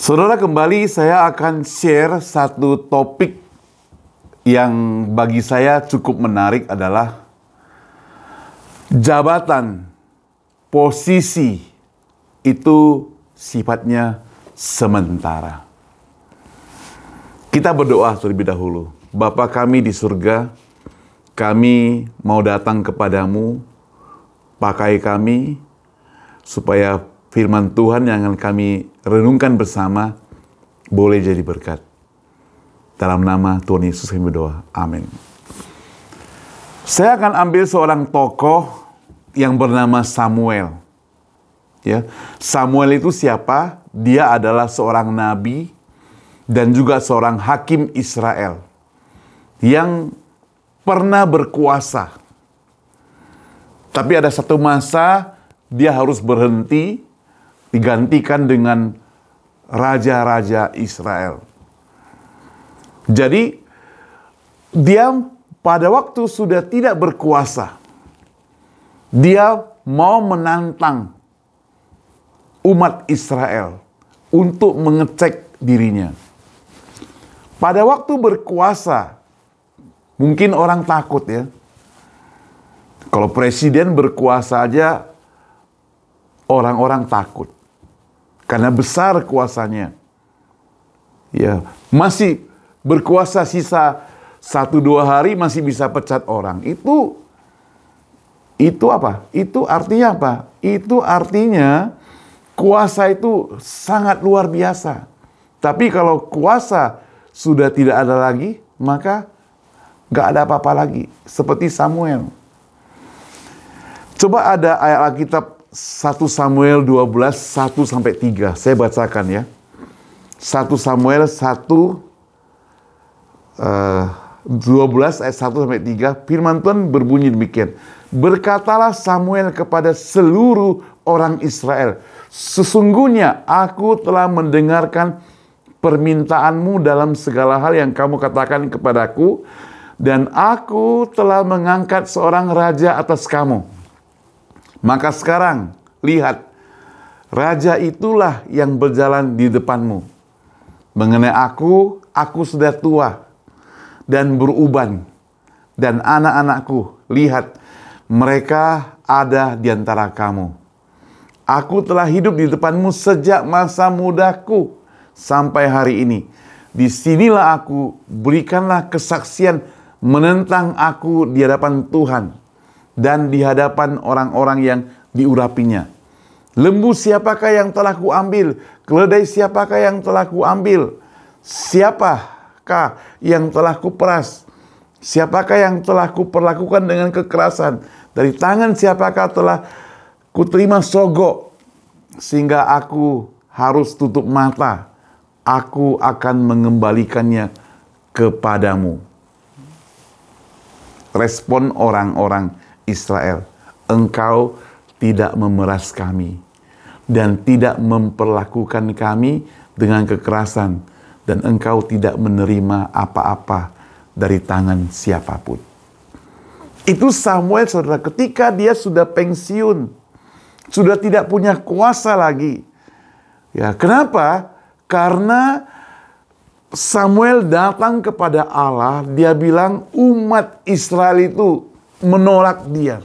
Saudara, kembali saya akan share satu topik yang bagi saya cukup menarik adalah jabatan, posisi itu sifatnya sementara. Kita berdoa terlebih dahulu. Bapa kami di surga, kami mau datang kepadamu, pakai kami supaya firman Tuhan yang akan kami renungkan bersama boleh jadi berkat. Dalam nama Tuhan Yesus kami berdoa. Amin. Saya akan ambil seorang tokoh yang bernama Samuel. Ya, Samuel itu siapa? Dia adalah seorang nabi dan juga seorang hakim Israel yang pernah berkuasa. Tapi ada satu masa dia harus berhenti, digantikan dengan raja-raja Israel. Jadi, dia pada waktu sudah tidak berkuasa. Dia mau menantang umat Israel untuk mengecek dirinya. Pada waktu berkuasa, mungkin orang takut ya. Kalau presiden berkuasa aja, orang-orang takut. Karena besar kuasanya. Ya, masih berkuasa sisa 1-2 hari masih bisa pecat orang. Itu apa? Itu artinya apa? Itu artinya kuasa itu sangat luar biasa. Tapi kalau kuasa sudah tidak ada lagi, maka gak ada apa-apa lagi. Seperti Samuel. Coba ada ayat Alkitab 1 Samuel 12, 1-3. Saya bacakan ya. 1 Samuel 12 ayat 1-3. Firman Tuhan berbunyi demikian. Berkatalah Samuel kepada seluruh orang Israel, sesungguhnya aku telah mendengarkan permintaanmu dalam segala hal yang kamu katakan kepadaku, dan aku telah mengangkat seorang raja atas kamu. Maka sekarang, lihat, raja itulah yang berjalan di depanmu. Mengenai aku sudah tua dan beruban. Dan anak-anakku, lihat, mereka ada di antara kamu. Aku telah hidup di depanmu sejak masa mudaku sampai hari ini. Disinilah aku, berikanlah kesaksian menentang aku di hadapan Tuhan dan di hadapan orang-orang yang diurapinya. Lembu siapakah yang telah kuambil? Keledai siapakah yang telah kuambil? Siapakah yang telah kuperas? Siapakah yang telah kuperlakukan dengan kekerasan? Dari tangan siapakah telah kuterima sogok sehingga aku harus tutup mata? Aku akan mengembalikannya kepadamu. Respon orang-orang Israel, engkau tidak memeras kami dan tidak memperlakukan kami dengan kekerasan, dan engkau tidak menerima apa-apa dari tangan siapapun. Itu Samuel, saudara, ketika dia sudah pensiun, sudah tidak punya kuasa lagi. Ya, kenapa? Karena Samuel datang kepada Allah, dia bilang umat Israel itu menolak dia.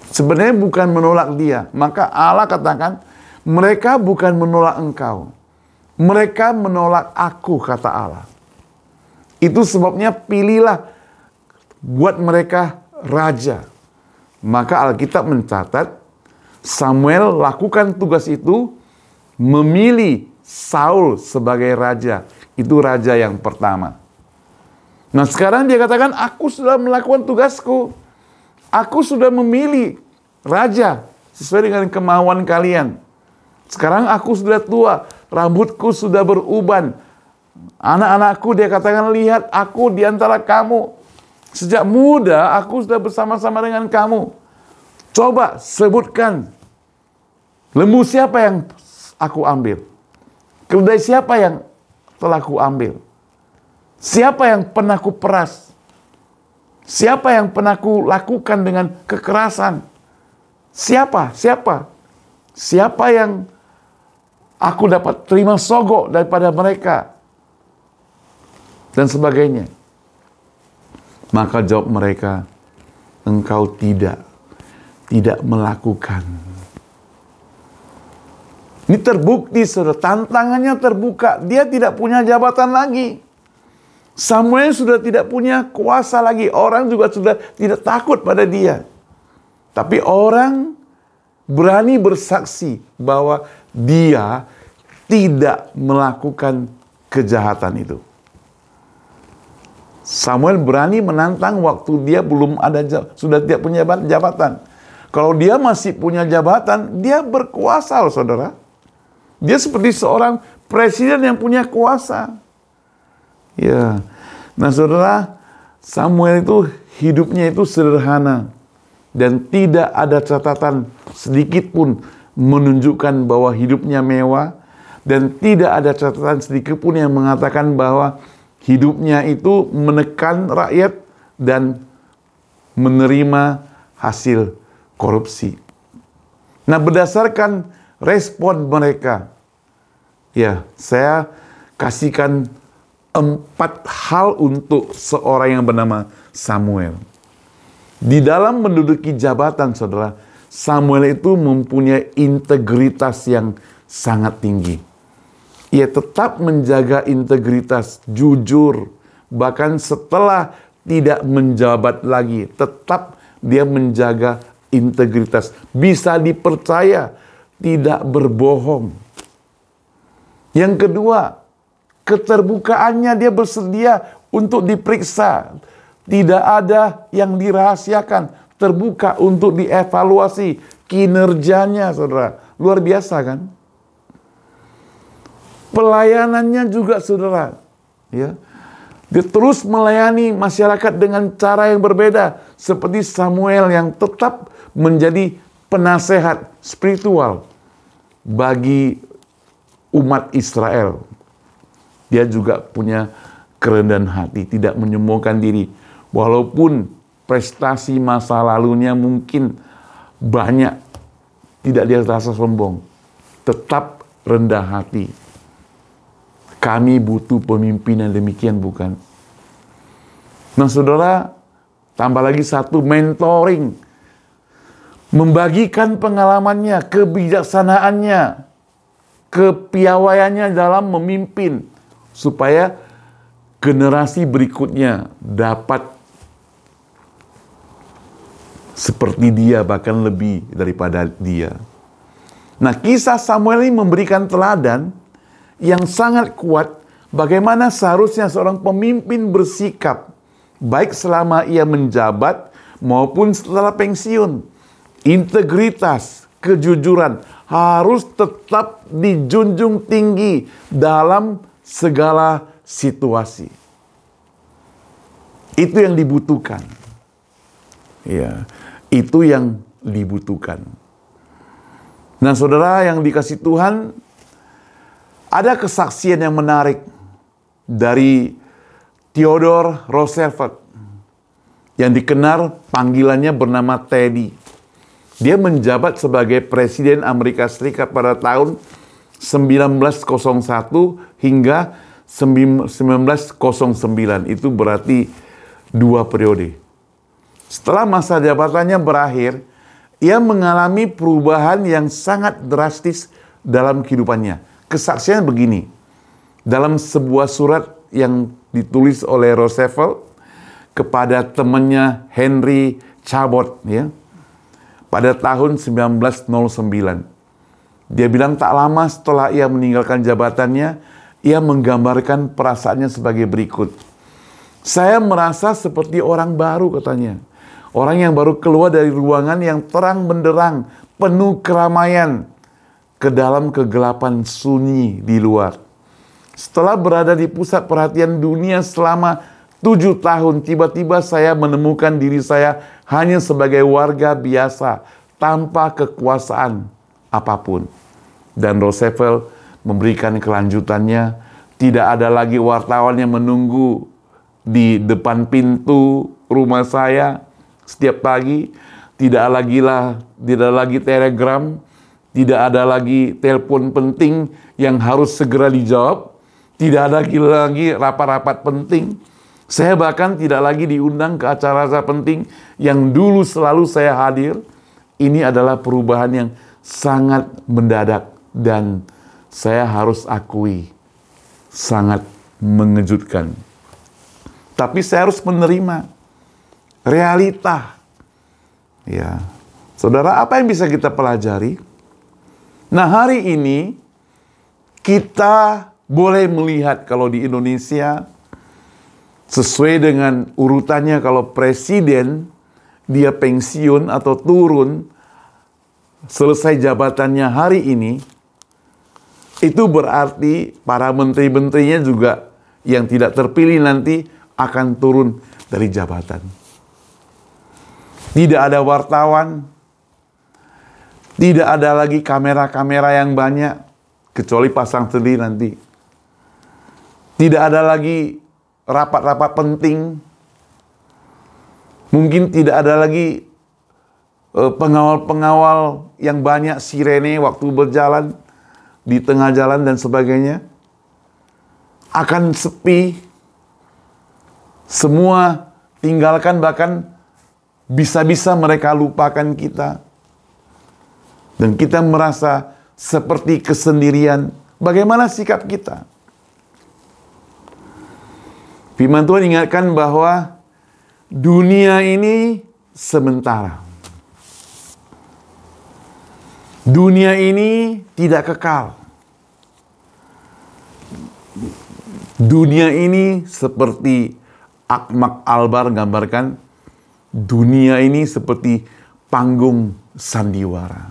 Sebenarnya bukan menolak dia. Maka Allah katakan, mereka bukan menolak engkau. Mereka menolak aku, kata Allah. Itu sebabnya pilihlah buat mereka raja. Maka Alkitab mencatat, Samuel lakukan tugas itu, memilih Saul sebagai raja. Itu raja yang pertama. Nah sekarang dia katakan, aku sudah melakukan tugasku. Aku sudah memilih raja sesuai dengan kemauan kalian. Sekarang aku sudah tua, rambutku sudah beruban. Anak-anakku, dia katakan, lihat aku di antara kamu. Sejak muda aku sudah bersama-sama dengan kamu. Coba sebutkan, lembu siapa yang aku ambil? Keledai siapa yang telah ku ambil? Siapa yang pernah ku peras? Siapa yang pernah ku lakukan dengan kekerasan? Siapa? Siapa yang Aku dapat terima sogok daripada mereka. Dan sebagainya. Maka jawab mereka, engkau tidak melakukan. Ini terbukti, saudara, tantangannya terbuka. Dia tidak punya jabatan lagi. Samuel sudah tidak punya kuasa lagi. Orang juga sudah tidak takut pada dia. Tapi orang berani bersaksi bahwa dia tidak melakukan kejahatan itu. Samuel berani menantang waktu dia belum ada, sudah tidak punya jabatan. Kalau dia masih punya jabatan, dia berkuasa, saudara. Dia seperti seorang presiden yang punya kuasa. Ya, nah saudara, Samuel itu hidupnya itu sederhana. Dan tidak ada catatan sedikit pun menunjukkan bahwa hidupnya mewah. Dan tidak ada catatan sedikit pun yang mengatakan bahwa hidupnya itu menekan rakyat dan menerima hasil korupsi. Nah, berdasarkan respon mereka, ya, saya kasihkan 4 hal untuk seorang yang bernama Samuel. Di dalam menduduki jabatan, saudara, Samuel itu mempunyai integritas yang sangat tinggi. Ia tetap menjaga integritas, jujur, bahkan setelah tidak menjabat lagi, tetap dia menjaga integritas, bisa dipercaya, tidak berbohong. Yang kedua, keterbukaannya, dia bersedia untuk diperiksa. Tidak ada yang dirahasiakan, terbuka untuk dievaluasi kinerjanya, saudara. Luar biasa kan? Pelayanannya juga, saudara. Ya. Dia terus melayani masyarakat dengan cara yang berbeda. Seperti Samuel yang tetap menjadi penasehat spiritual bagi umat Israel. Dia juga punya kerendahan hati, tidak menyombongkan diri. Walaupun prestasi masa lalunya mungkin banyak, tidak dia rasa sombong. Tetap rendah hati. Kami butuh pemimpin yang demikian, bukan? Nah, saudara, tambah lagi satu, mentoring. Membagikan pengalamannya, kebijaksanaannya, kepiawaiannya dalam memimpin. Supaya generasi berikutnya dapat seperti dia, bahkan lebih daripada dia. Nah, kisah Samuel ini memberikan teladan yang sangat kuat bagaimana seharusnya seorang pemimpin bersikap, baik selama ia menjabat maupun setelah pensiun. Integritas, kejujuran harus tetap dijunjung tinggi dalam segala situasi. Itu yang dibutuhkan. Ya, itu yang dibutuhkan. Nah, saudara yang dikasihi Tuhan, ada kesaksian yang menarik dari Theodore Roosevelt yang dikenal panggilannya bernama Teddy. Dia menjabat sebagai Presiden Amerika Serikat pada tahun 1901 hingga 1909. Itu berarti 2 periode. Setelah masa jabatannya berakhir, ia mengalami perubahan yang sangat drastis dalam kehidupannya. Kesaksiannya begini. Dalam sebuah surat yang ditulis oleh Roosevelt kepada temannya Henry Cabot, ya, pada tahun 1909. Dia bilang tak lama setelah ia meninggalkan jabatannya, ia menggambarkan perasaannya sebagai berikut. Saya merasa seperti orang baru, katanya. Orang yang baru keluar dari ruangan yang terang benderang, penuh keramaian, ke dalam kegelapan sunyi di luar. Setelah berada di pusat perhatian dunia selama 7 tahun, tiba-tiba saya menemukan diri saya hanya sebagai warga biasa, tanpa kekuasaan apapun. Dan Roosevelt memberikan kelanjutannya, tidak ada lagi wartawan yang menunggu di depan pintu rumah saya setiap pagi, tidak lagi telegram, Tidak ada lagi telepon penting yang harus segera dijawab. Tidak ada lagi rapat-rapat penting. Saya bahkan tidak lagi diundang ke acara-acara penting yang dulu selalu saya hadir. Ini adalah perubahan yang sangat mendadak dan saya harus akui sangat mengejutkan. Tapi saya harus menerima realita. Ya. Saudara, apa yang bisa kita pelajari? Nah, hari ini kita boleh melihat kalau di Indonesia sesuai dengan urutannya, kalau presiden dia pensiun atau turun selesai jabatannya hari ini, itu berarti para menteri-menterinya juga yang tidak terpilih nanti akan turun dari jabatan. Tidak ada wartawan, tidak ada lagi kamera-kamera yang banyak, kecuali pasang sendiri nanti. Tidak ada lagi rapat-rapat penting. Mungkin tidak ada lagi pengawal-pengawal yang banyak, sirene waktu berjalan di tengah jalan dan sebagainya. Akan sepi. Semua tinggalkan, bahkan bisa-bisa mereka lupakan kita. Dan kita merasa seperti kesendirian. Bagaimana sikap kita? Firman Tuhan ingatkan bahwa dunia ini sementara. Dunia ini tidak kekal. Dunia ini seperti Akmak Albar gambarkan, dunia ini seperti panggung sandiwara.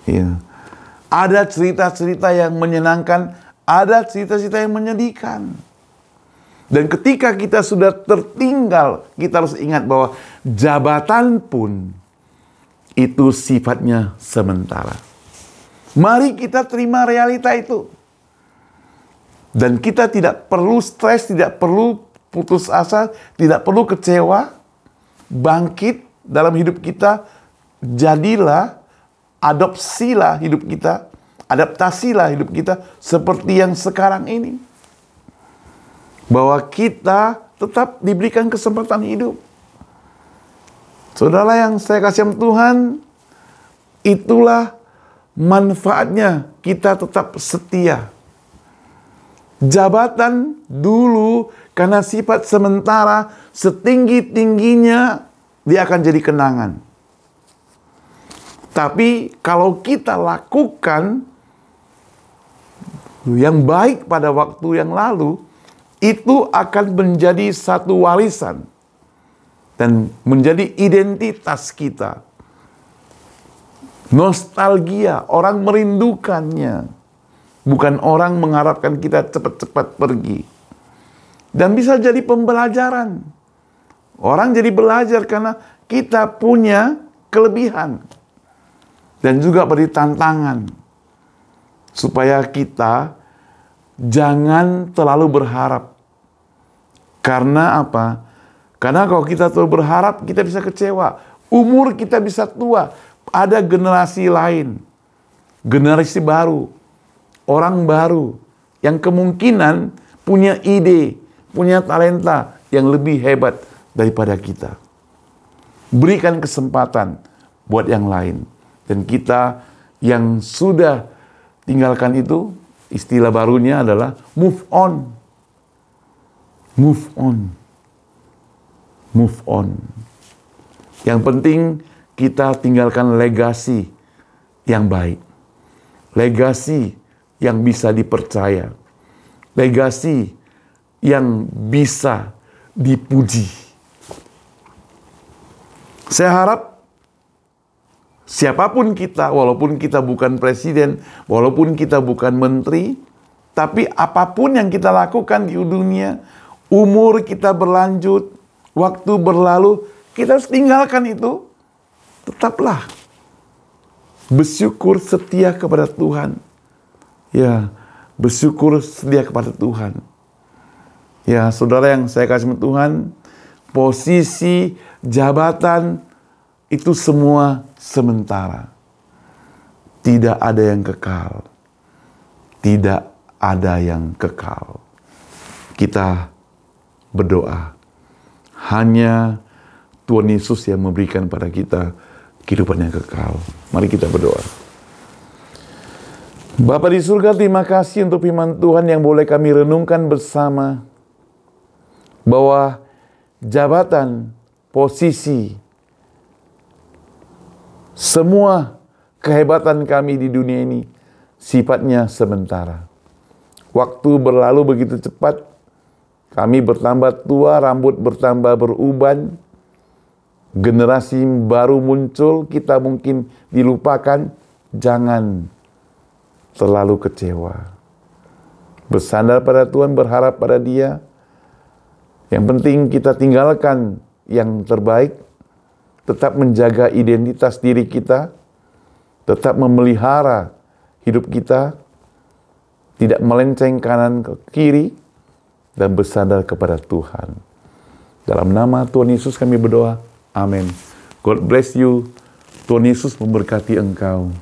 Ya. Ada cerita-cerita yang menyenangkan, ada cerita-cerita yang menyedihkan. Dan ketika kita sudah tertinggal, kita harus ingat bahwa jabatan pun itu sifatnya sementara. Mari kita terima realita itu. Dan kita tidak perlu stres, tidak perlu putus asa, tidak perlu kecewa. Bangkit dalam hidup kita, jadilah, adopsilah hidup kita, adaptasilah hidup kita seperti yang sekarang ini. Bahwa kita tetap diberikan kesempatan hidup. Saudara yang saya kasih Tuhan, itulah manfaatnya kita tetap setia. Jabatan dulu karena sifat sementara, setinggi-tingginya dia akan jadi kenangan. Tapi kalau kita lakukan yang baik pada waktu yang lalu, itu akan menjadi satu warisan dan menjadi identitas kita. Nostalgia, orang merindukannya. Bukan orang mengharapkan kita cepat-cepat pergi. Dan bisa jadi pembelajaran. Orang jadi belajar karena kita punya kelebihan. Dan juga beri tantangan. Supaya kita jangan terlalu berharap. Karena apa? Karena kalau kita terlalu berharap, kita bisa kecewa. Umur kita bisa tua. Ada generasi lain. Generasi baru. Orang baru. Yang kemungkinan punya ide, punya talenta yang lebih hebat daripada kita. Berikan kesempatan buat yang lain. Dan kita yang sudah tinggalkan itu, istilah barunya adalah move on. Move on. Move on. Yang penting kita tinggalkan legasi yang baik. Legasi yang bisa dipercaya. Legasi yang bisa dipuji. Saya harap siapapun kita, walaupun kita bukan presiden, walaupun kita bukan menteri, tapi apapun yang kita lakukan di dunia, umur kita berlanjut, waktu berlalu, kita harus tinggalkan itu. Tetaplah bersyukur setia kepada Tuhan. Ya, bersyukur setia kepada Tuhan. Ya, saudara yang saya kasih Tuhan, posisi, jabatan, itu semua sementara. Tidak ada yang kekal. Tidak ada yang kekal. Kita berdoa. Hanya Tuhan Yesus yang memberikan pada kita kehidupan yang kekal. Mari kita berdoa. Bapa di surga, terima kasih untuk firman Tuhan yang boleh kami renungkan bersama. Bahwa jabatan, posisi, semua kehebatan kami di dunia ini sifatnya sementara. Waktu berlalu begitu cepat, kami bertambah tua, rambut bertambah beruban, generasi baru muncul, kita mungkin dilupakan. Jangan terlalu kecewa. Bersandar pada Tuhan, berharap pada Dia. Yang penting kita tinggalkan yang terbaik, tetap menjaga identitas diri kita, tetap memelihara hidup kita, tidak melenceng kanan ke kiri, dan bersandar kepada Tuhan. Dalam nama Tuhan Yesus kami berdoa. Amin. God bless you. Tuhan Yesus memberkati engkau.